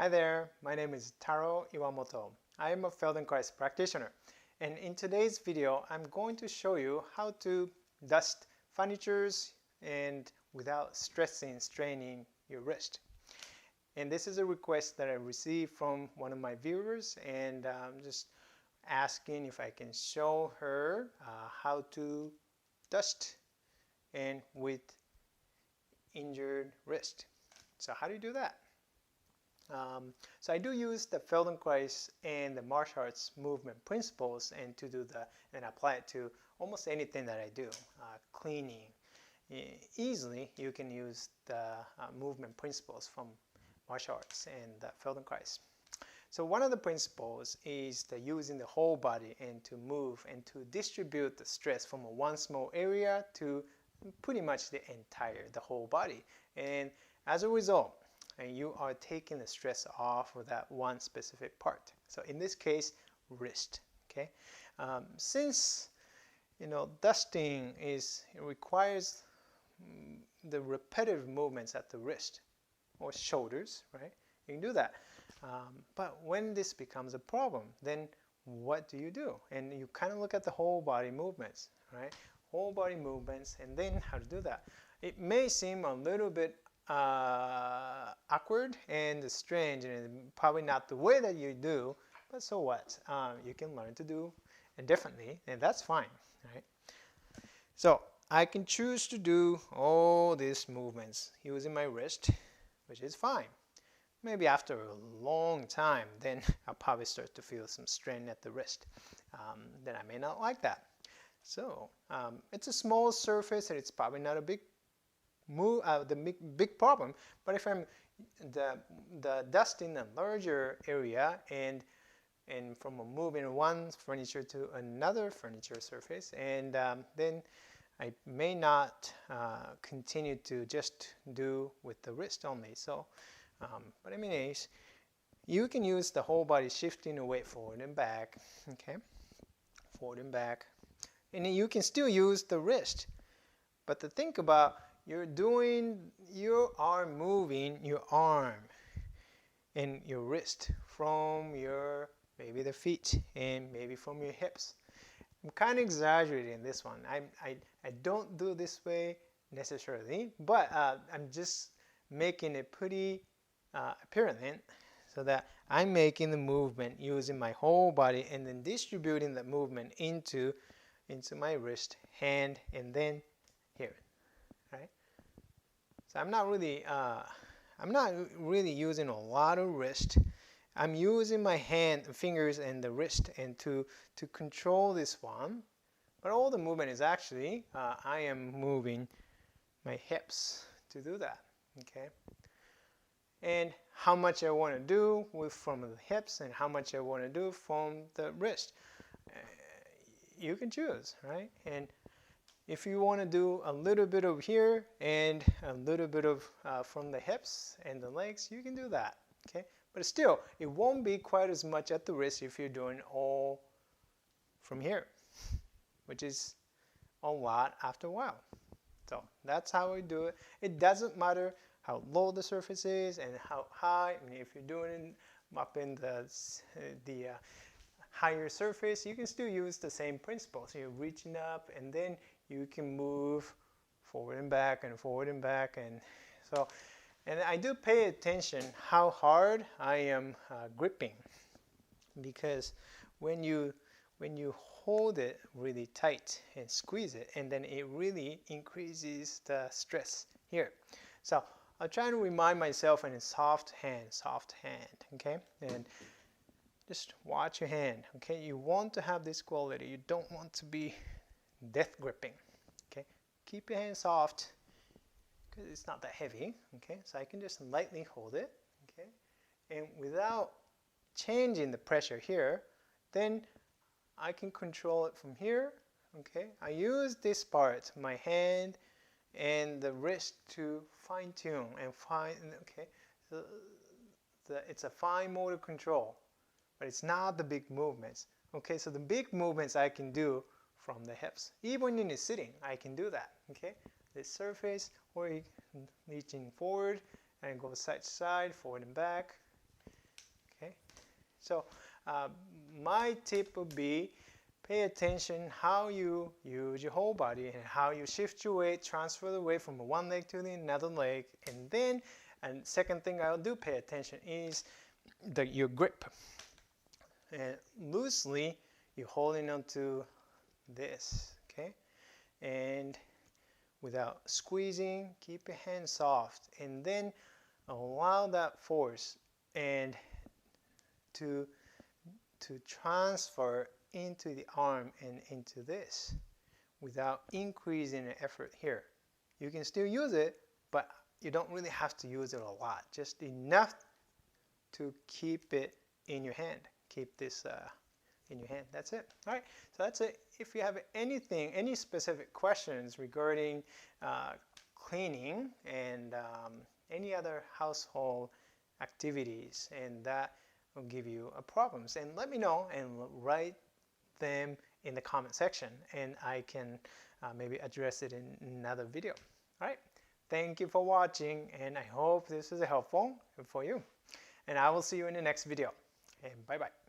Hi there, my name is Taro Iwamoto. I am a Feldenkrais practitioner, and in today's video I'm going to show you how to dust furnitures and without straining your wrist. And this is a request that I received from one of my viewers, and I'm just asking if I can show her how to dust and with injured wrist. So how do you do that? So I do use the Feldenkrais and the martial arts movement principles and apply it to almost anything that I do. Cleaning. Easily you can use the movement principles from martial arts and the Feldenkrais. So one of the principles is using the whole body and to move and to distribute the stress from one small area to pretty much the whole body. And as a result, and you are taking the stress off of that one specific part. So in this case, wrist. Okay, since dusting requires the repetitive movements at the wrist or shoulders, right? You can do that. But when this becomes a problem, then what do you do? And you kind of look at the whole body movements, right? Whole body movements, and then how to do that. It may seem a little bit awkward and strange, and probably not the way that you do, but so what? You can learn to do it differently, and that's fine, right? So I can choose to do all these movements using my wrist, which is fine. Maybe after a long time, then I'll probably start to feel some strain at the wrist. Then I may not like that. So it's a small surface, and it's probably not a big big problem. But if I'm the dusting a larger area and from moving one furniture to another furniture surface, and then I may not continue to just do with the wrist only. So, but I mean, you can use the whole body shifting away forward and back. Okay, forward and back, and then you can still use the wrist. But to think about, you are moving your arm and your wrist from maybe the feet and maybe from your hips. I'm kind of exaggerating this one. I don't do this way necessarily, but I'm just making it pretty apparent so that I'm making the movement using my whole body and then distributing the movement into my wrist, hand, and then here. Right? So I'm not really using a lot of wrist. I'm using my fingers and the wrist and to control this one. But all the movement is actually I am moving my hips to do that. Okay. And how much I want to do from the hips and how much I want to do from the wrist, you can choose, right? And if you want to do a little bit of here and a little bit of from the hips and the legs, you can do that. Okay, but still, it won't be quite as much at the wrist if you're doing all from here, which is a lot after a while. So that's how we do it. It doesn't matter how low the surface is and how high. I mean, if you're doing it up in the higher surface, you can still use the same principle. So you're reaching up, and then you can move forward and back and forward and back. And so, and I do pay attention how hard I am gripping, because when you hold it really tight and squeeze it, and then it really increases the stress here. So I'll try to remind myself in a soft hand, okay? And just watch your hand, okay? You want to have this quality. You don't want to be death gripping, okay? Keep your hand soft because it's not that heavy, okay? So I can just lightly hold it, okay? And without changing the pressure here, then I can control it from here, okay? I use this part, my hand and the wrist, to fine tune and okay? So it's a fine motor control, but it's not the big movements, okay? So the big movements I can do from the hips. Even in the sitting, I can do that, okay? This surface, or reaching forward and go side to side, forward and back. So my tip would be pay attention how you use your whole body and how you shift your weight, transfer the weight from one leg to the another leg. And second thing I'll do pay attention is your grip. And loosely, you're holding onto this, okay? And without squeezing, keep your hand soft. And then allow that force and to transfer into the arm and into this without increasing the effort here. You can still use it, but you don't really have to use it a lot. Just enough to keep it in your hand. Keep this in your hand. That's it. All right. So that's it. If you have any specific questions regarding cleaning and any other household activities, and that will give you problems, and let me know and write them in the comment section, and I can maybe address it in another video. All right. Thank you for watching, and I hope this is helpful for you. And I will see you in the next video. And bye-bye.